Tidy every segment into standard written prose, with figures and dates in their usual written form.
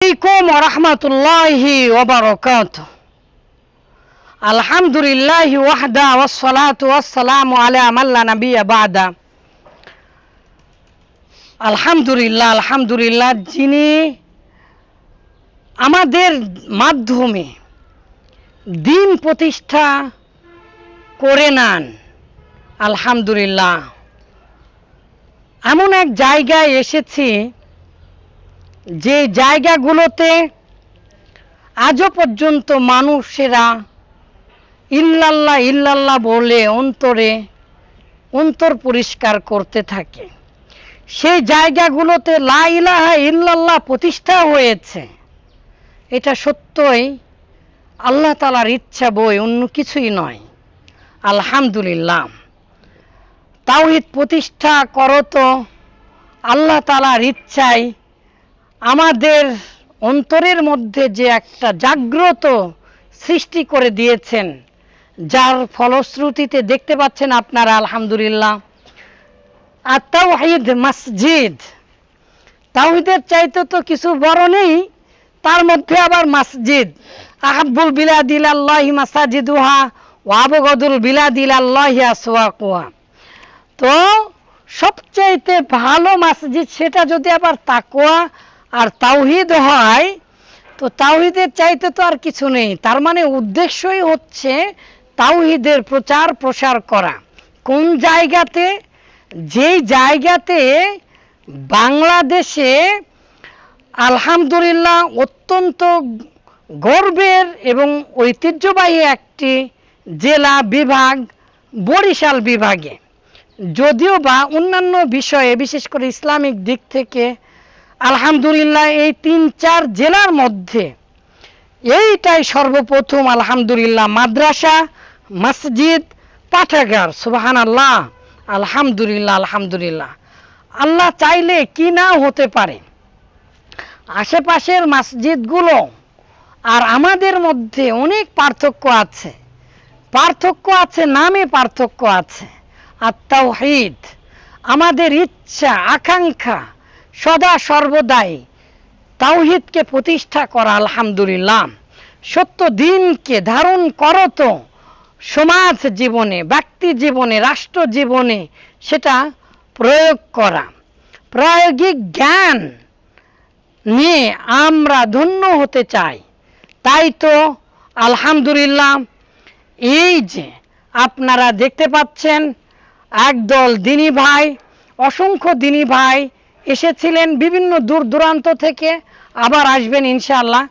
আলাইকুম ওয়া রাহমাতুল্লাহি ওয়া বারাকাতুহু। আলহামদুলিল্লাহি ওয়াহদা ওয়াস সালাতু ওয়াস সালামু আলা মান লা নাবিয়্যা বা'দা। আলহামদুলিল্লাহ যিনি আমাদের মাধ্যমে দিন প্রতিষ্ঠা করে নেন। আলহামদুলিল্লাহ, এমন এক জায়গায় এসেছি যে জায়গাগুলোতে আজও পর্যন্ত মানুষেরা ইল্লাল্লাহ ইল্লাল্লাহ বলে অন্তর পরিষ্কার করতে থাকে। সেই জায়গাগুলোতে লা ইলাহা ইল্লাল্লাহ প্রতিষ্ঠা হয়েছে। এটা সত্যই আল্লাহ তাআলার ইচ্ছা বই, অন্য কিছুই নয়। আলহামদুলিল্লাহ, তাওহীদ প্রতিষ্ঠা করো তো আল্লাহ তাআলার ইচ্ছায় আমাদের অন্তরের মধ্যে যে একটা জাগ্রত সৃষ্টি করে দিয়েছেন, যার ফলশ্রুতিতে দেখতে পাচ্ছেন আপনারা আলহামদুলিল্লাহ আত-তাওহীদ মসজিদ। তাওহীদের চাইতে তো কিছু বড় নেই, তার মধ্যে আবার মসজিদ। আহাব্বুল বিলাদি ইলাল্লাহি মাসাজিদুহা ওয়া আবগাদুল বিলাদি ইলাল্লাহি আসওয়াকুহা। তো সবচাইতে ভালো মসজিদ, সেটা যদি আবার তাকওয়া আর তাওহীদ হয়, তো তাওহীদের চাইতে তো আর কিছু নেই। তার মানে উদ্দেশ্যই হচ্ছে তাওহীদের প্রচার প্রসার করা। কোন জায়গাতে? যেই জায়গাতে বাংলাদেশে আলহামদুলিল্লাহ অত্যন্ত গর্বের এবং ঐতিহ্যবাহী একটি জেলা বিভাগ বরিশাল বিভাগে, যদিও বা অন্যান্য বিষয়ে বিশেষ করে ইসলামিক দিক থেকে আলহামদুলিল্লাহ এই ৩-৪ জেলার মধ্যে এইটাই সর্বপ্রথম আলহামদুলিল্লাহ মাদ্রাসা, মসজিদ, পাঠাগার। সুবহানাল্লাহ, আলহামদুলিল্লাহ। আল্লাহ চাইলে কি না হতে পারে। আশেপাশের মসজিদগুলো আর আমাদের মধ্যে অনেক পার্থক্য আছে, নামে পার্থক্য আছে। আর তাওহীদ আমাদের ইচ্ছা আকাঙ্ক্ষা সদা সর্বদাই তাওহীদকে প্রতিষ্ঠা করা। আলহামদুলিল্লাহ, সত্য দিনকে ধারণ করো তো সমাজ জীবনে, ব্যক্তি জীবনে, রাষ্ট্র জীবনে সেটা প্রয়োগ করা। প্রায়োগিক জ্ঞান নিয়ে আমরা ধন্য হতে চাই। তাই তো আলহামদুলিল্লাহ এই যে আপনারা দেখতে পাচ্ছেন একদল দিনী ভাই, অসংখ্য দিনী ভাই এসেছিলেন বিভিন্ন দূর দূরান্ত থেকে, আবার আসবেন ইনশাআল্লাহ।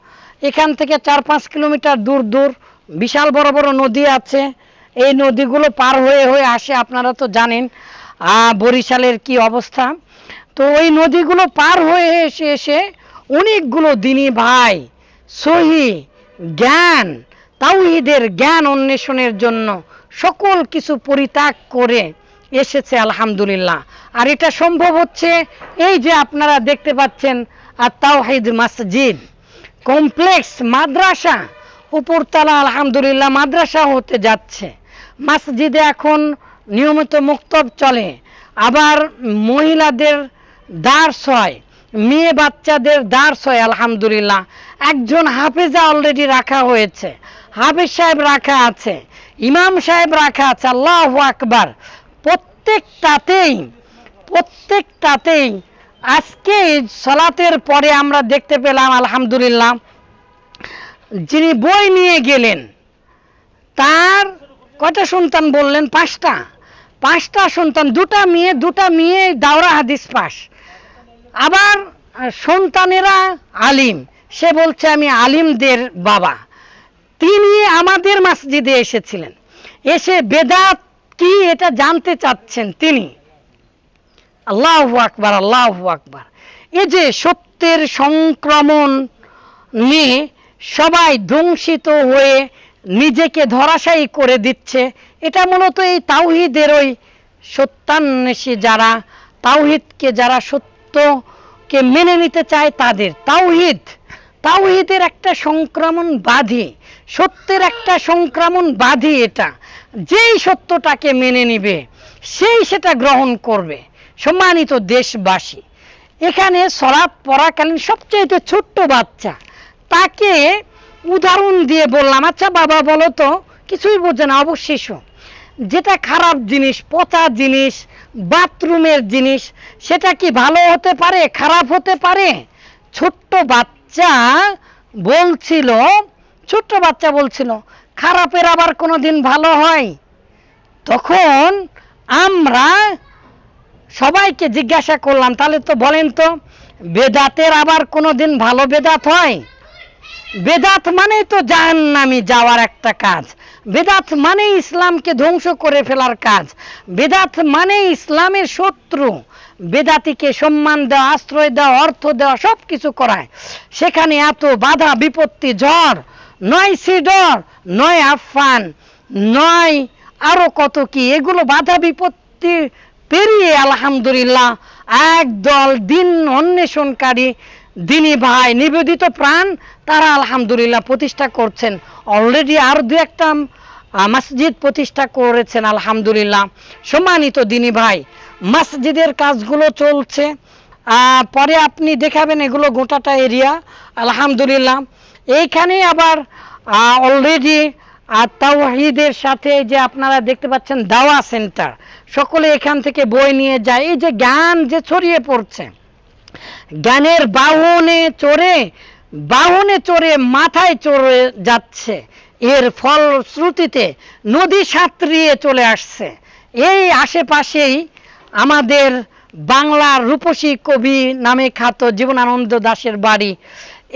এখান থেকে ৪-৫ কিলোমিটার দূর বিশাল বড় বড় নদী আছে। এই নদীগুলো পার হয়ে আসে। আপনারা তো জানেন বরিশালের কি অবস্থা। তো ওই নদীগুলো পার হয়ে এসে অনেকগুলো দিনী ভাই সহি জ্ঞান, তাওহীদের জ্ঞান অন্বেষণের জন্য সকল কিছু পরিত্যাগ করে এসেছে আলহামদুলিল্লাহ। আর এটা সম্ভব হচ্ছে এই যে আপনারা দেখতে পাচ্ছেন আত-তাওহীদ মসজিদ কমপ্লেক্স মাদ্রাসা, উপরতলা আলহামদুলিল্লাহ মাদ্রাসা হতে যাচ্ছে। মসজিদে এখন নিয়মিত মুক্তব চলে, আবার মহিলাদের দার্স হয়, মেয়ে বাচ্চাদের দার্স হয়। আলহামদুলিল্লাহ একজন হাফেজা অলরেডি রাখা হয়েছে, হাফেজ সাহেব রাখা আছে, ইমাম সাহেব রাখা আছে। আল্লাহু আকবার। প্রত্যেকটাতেই আজকে সালাতের পরে আমরা দেখতে পেলাম আলহামদুলিল্লাহ যিনি বই নিয়ে গেলেন, তার কয়টা সন্তান বললেন? 5টা সন্তান, 2টা মেয়ে দাওরা হাদিস পাস। আবার সন্তানেরা আলিম, সে বলছে আমি আলিমদের বাবা। তিনি আমাদের মসজিদে এসেছিলেন, এসে বেদাত কি এটা জানতে চাচ্ছেন তিনি। আল্লাহু আকবার। এই যে সত্যের সংক্রমণ নিয়ে সবাই ধ্বংসিত হয়ে নিজেকে ধরাশায়ী করে দিচ্ছে, এটা মূলত এই তাওহীদের ওই সত্যান্বেষী যারা, তাওহীদকে যারা সত্যকে মেনে নিতে চায় তাদের। তাওহীদের একটা সংক্রমণ বাধি, সত্যের একটা সংক্রমণ বাধি। এটা যেই সত্যটাকে মেনে নিবে সেই সেটা গ্রহণ করবে। সম্মানিত দেশবাসী, এখানে সলাৎ পড়াকালীন সবচেয়ে ছোট্ট বাচ্চা, তাকে উদাহরণ দিয়ে বললাম, আচ্ছা বাবা বলো তো, কিছুই বোঝে না, অবশিষ্ট যেটা খারাপ জিনিস, পচা জিনিস, বাথরুমের জিনিস, সেটা কি ভালো হতে পারে, খারাপ হতে পারে? ছোট্ট বাচ্চা বলছিল, খারাপের আবার কোনোদিন ভালো হয়? তখন আমরা সবাইকে জিজ্ঞাসা করলাম, তাহলে তো বলেন তো, বেদাতের আবার কোনোদিন ভালো বেদাত হয়? বেদাত মানেই তো জাহান্নামী যাওয়ার একটা কাজ, বেদাত মানেই ইসলামকে ধ্বংস করে ফেলার কাজ, বেদাত মানেই ইসলামের শত্রু। বেদাতিকে সম্মান দেওয়া, আশ্রয় দেওয়া, অর্থ দেওয়া, সব কিছু করায়। সেখানে এত বাধা বিপত্তি, ঝড়, নয় সিডর, নয় আফফান, নয় আরো কত কি, এগুলো বাধা বিপত্তি পেরিয়ে আলহামদুলিল্লাহ একদল দিন অন্বেষণকারী দিনী ভাই, নিবেদিত প্রাণ, তারা আলহামদুলিল্লাহ প্রতিষ্ঠা করছেন। অলরেডি আর দু একটা মসজিদ প্রতিষ্ঠা করেছেন আলহামদুলিল্লাহ। সম্মানিত দিনী ভাই, মসজিদের কাজগুলো চলছে, পরে আপনি দেখাবেন এগুলো গোটাটা এরিয়া আলহামদুলিল্লাহ। এইখানে আবার অলরেডি তাওহীদের সাথে যে আপনারা দেখতে পাচ্ছেন দাওয়া সেন্টার, সকলে এখান থেকে বই নিয়ে যায়। এই যে জ্ঞান যে ছড়িয়ে পড়ছে, জ্ঞানের বাহনে চড়ে মাথায় চড়ে যাচ্ছে, এর ফলশ্রুতিতে নদী সাঁতরিয়ে চলে আসছে। এই আশেপাশেই আমাদের বাংলার রূপসী কবি নামে খ্যাত জীবনানন্দ দাশের বাড়ি।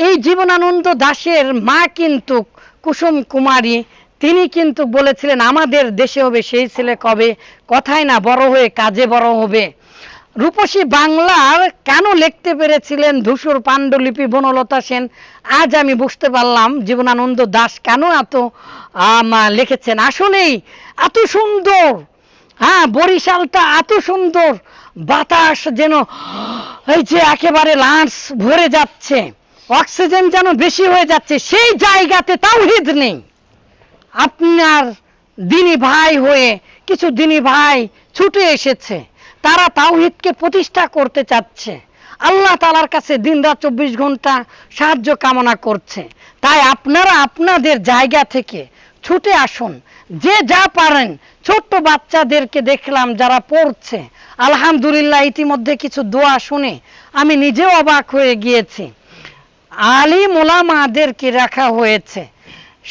এই জীবনানন্দ দাশের মা কিন্তু কুসুম কুমারী, তিনি কিন্তু বলেছিলেন, আমাদের দেশে হবে সেই ছেলে কবে, কথায় না বড় হয়ে কাজে বড় হবে। রূপসী বাংলার কেন লিখতে পেরেছিলেন ধূসর পাণ্ডুলিপি বনলতা সেন, আজ আমি বুঝতে পারলাম জীবনানন্দ দাশ কেন এত লিখেছেন। আসলেই এত সুন্দর, বরিশালটা এত সুন্দর, বাতাস যেন এই যে একেবারে লাংস ভরে যাচ্ছে, অক্সিজেন যেন বেশি হয়ে যাচ্ছে, সেই জায়গাতে তাওহীদ নেই। আপনার দিনী ভাই হয়ে কিছু দিনী ভাই ছুটে এসেছে, তারা তাওহীদকে প্রতিষ্ঠা করতে চাচ্ছে, আল্লাহ তাআলার কাছে দিনরাত 24 ঘন্টা সাহায্য কামনা করছে। তাই আপনারা আপনাদের জায়গা থেকে ছুটে আসুন, যে যা পারেন। ছোট্ট বাচ্চাদেরকে দেখলাম যারা পড়ছে, আলহামদুলিল্লাহ ইতিমধ্যে কিছু দোয়া শুনে আমি নিজেও অবাক হয়ে গিয়েছি। আলিম ওলামাদেরকে রাখা হয়েছে,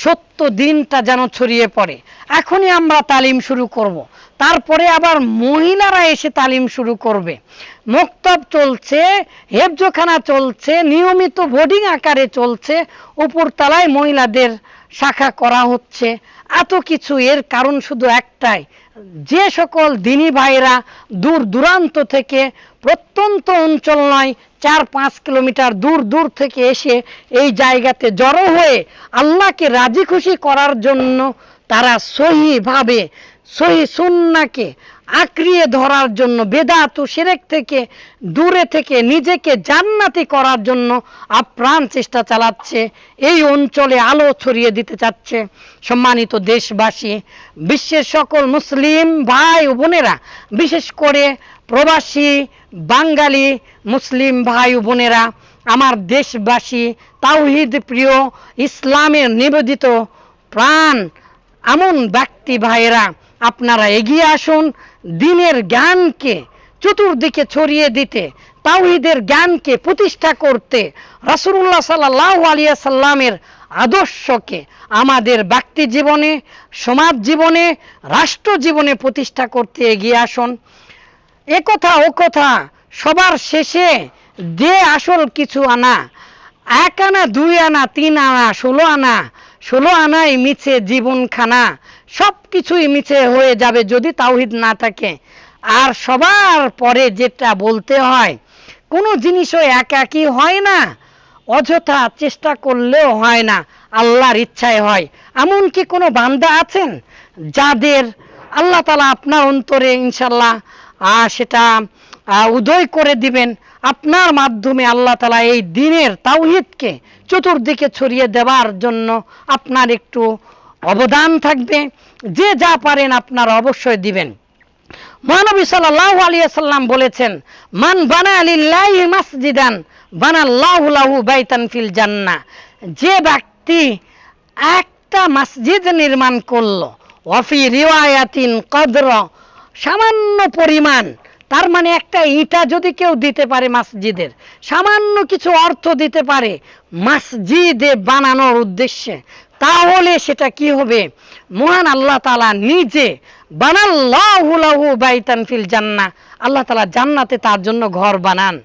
সত্য দিনটা যেন ছড়িয়ে পড়ে। এখনই আমরা তালিম শুরু করব, তারপরে আবার মহিলারা এসে তালিম শুরু করবে। মক্তব চলছে, হেফজখানা চলছে, নিয়মিত বোর্ডিং আকারে চলছে, উপরতলায় মহিলাদের শাখা করা হচ্ছে। এত কিছু এর কারণ শুধু একটাই, যে সকল দিনী ভাইরা দূর দূরান্ত থেকে, প্রত্যন্ত অঞ্চল নয়, 4-5 কিলোমিটার দূর থেকে এসে এই জায়গাতে জড়ো হয়ে আল্লাহকে রাজি খুশি করার জন্য, তারা সহিভাবে সহি সুন্নাহকে আঁকড়িয়ে ধরার জন্য, বেদাত ও শিরক থেকে দূরে থেকে নিজেকে জান্নাতি করার জন্য আপ্রাণ চেষ্টা চালাচ্ছে, এই অঞ্চলে আলো ছড়িয়ে দিতে চাচ্ছে। সম্মানিত দেশবাসী, বিশ্বের সকল মুসলিম ভাই ও বোনেরা, বিশেষ করে প্রবাসী বাঙালি মুসলিম ভাই ও বোনেরা, আমার দেশবাসী, তাওহীদ প্রিয়, ইসলামের নিবেদিত প্রাণ এমন ব্যক্তি ভাইয়েরা, আপনারা এগিয়ে আসুন। দ্বীনের জ্ঞানকে চতুর্দিকে ছড়িয়ে দিতে, তাওহীদের জ্ঞানকে প্রতিষ্ঠা করতে, রাসূলুল্লাহ সাল্লাল্লাহু আলাইহি সাল্লামের আদর্শকে আমাদের ব্যক্তি জীবনে, সমাজ জীবনে, রাষ্ট্র জীবনে প্রতিষ্ঠা করতে এগিয়ে আসুন। একথা ও কথা সবার শেষে যে আসল কিছু আনা, 1 আনা, 2 আনা, 3 আনা, 16 আনা, 16 আনাই মিছে জীবনখানা, সব কিছুই মিছে হয়ে যাবে যদি তাওহীদ না থাকে। আর সবার পরে যেটা বলতে হয়, কোনো জিনিসও একাকী হয় না, অযথা চেষ্টা করলেও হয় না, আল্লাহর ইচ্ছায় হয়। এমনকি কোনো বান্দা আছেন যাদের আল্লাহ তাআলা আপনার অন্তরে ইনশাল্লাহ সেটা উদয় করে দিবেন, আপনার মাধ্যমে আল্লাহ তাআলা এই দ্বীনের তাওহীদকে চতুর্দিকে ছড়িয়ে দেওয়ার জন্য আপনার একটু অবদান থাকবে। যে যা পারেন আপনারা অবশ্যই দিবেন। মহানবী সাল্লাল্লাহু আলাইহি ওয়াসাল্লাম বলেছেন, মান বানা লিল্লাহি মাসজিদান বানাল্লাহু লাহু বাইতান ফিল জান্নাহ। যে ব্যক্তি একটা মসজিদ নির্মাণ করলো, ওয়াফি রিওয়ায়াতিন কদর, সামান্য পরিমাণ, তার মানে একটা ইটা যদি কেউ দিতে পারে মসজিদের, সামান্য কিছু অর্থ দিতে পারে মসজিদে বানানোর উদ্দেশ্যে, তাহলে সেটা কি হবে? মহান আল্লাহ তাআলা নিজে বানাল্লাহু লাহু বাইতান ফিল জান্নাহ, আল্লাহ তাআলা জান্নাতে তার জন্য ঘর বানান।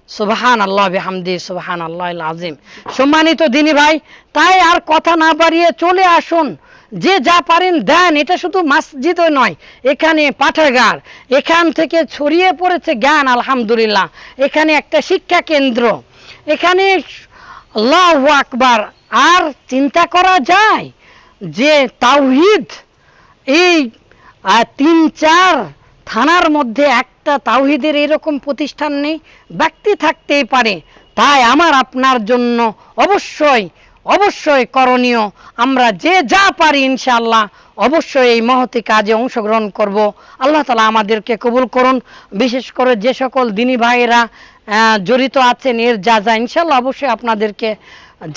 সুবহানাল্লাহ বিহামদি, সুবহানাল্লাহিল আযীম। সম্মানিত দিনী ভাই, তাই আর কথা না বাড়িয়ে চলে আসুন, যে যা পারেন দেন। এটা শুধু মসজিদও নয়, এখানে পাঠাগার, এখান থেকে ছড়িয়ে পড়েছে জ্ঞান, আলহামদুলিল্লাহ। এখানে একটা শিক্ষা কেন্দ্র, এখানে আল্লাহু আকবার। আর চিন্তা করা যায় যে তাওহীদ, এই 3-4 থানার মধ্যে একটা তাওহীদের এরকম প্রতিষ্ঠান নেই, ব্যক্তি থাকতেই পারে। তাই আমার আপনার জন্য অবশ্যই অবশ্যই করণীয়, আমরা যে যা পারি ইনশাআল্লাহ অবশ্যই এই মহতি কাজে অংশগ্রহণ করব। আল্লাহ তাআলা আমাদেরকে কবুল করুন। বিশেষ করে যে সকল দিনী ভাইয়েরা জড়িত আছেন, এর যা যা ইনশাআল্লাহ অবশ্যই আপনাদেরকে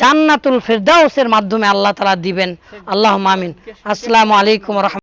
জান্নাতুল ফেরদাউসের মাধ্যমে আল্লাহ তাআলা দিবেন। আল্লাহুম্মা আমিন। আসসালামু আলাইকুম ওয়া রাহমাতুল্লাহ।